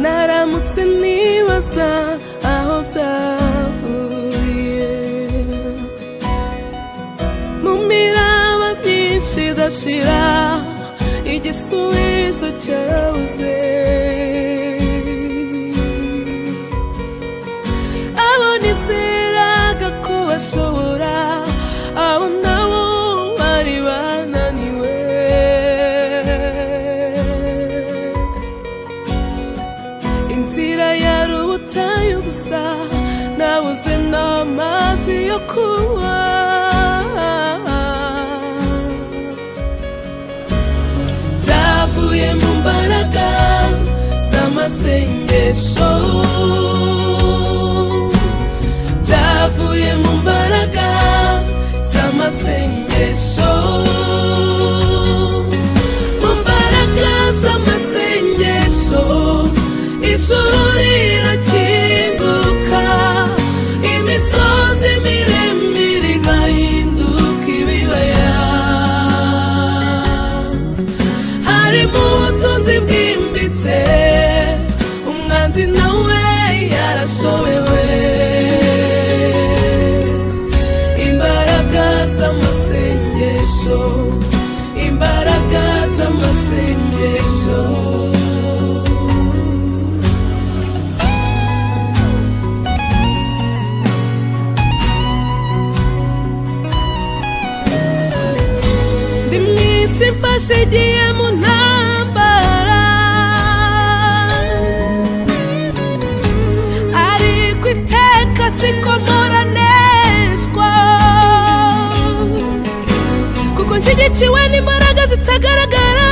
naramutse nibaza aho byavuye mu miraba myinshi idashira igisubizo cyabuze abo nizeraga ko bashobora abo nabo bari bananiwe inzira yari ubutayu gusa nabuze n'amazi yo kunywa byavuye mu mbaraga z'amasengesho byavuye mu mbaraga z'amasengesho mu mbaraga z'amasengesho ijuru rirakinguka imisozi miremire igahinduka ibibaya harimo ubutunzi bwimbitse umwanzi nawe yarashobewe imbaraga z'amasengesho imbaraga z'amasengesho simfashe igihe mu ntambara ariko iteka siko mporaneshwa kuko nshyigikiwe n'imbaraga zitagaragara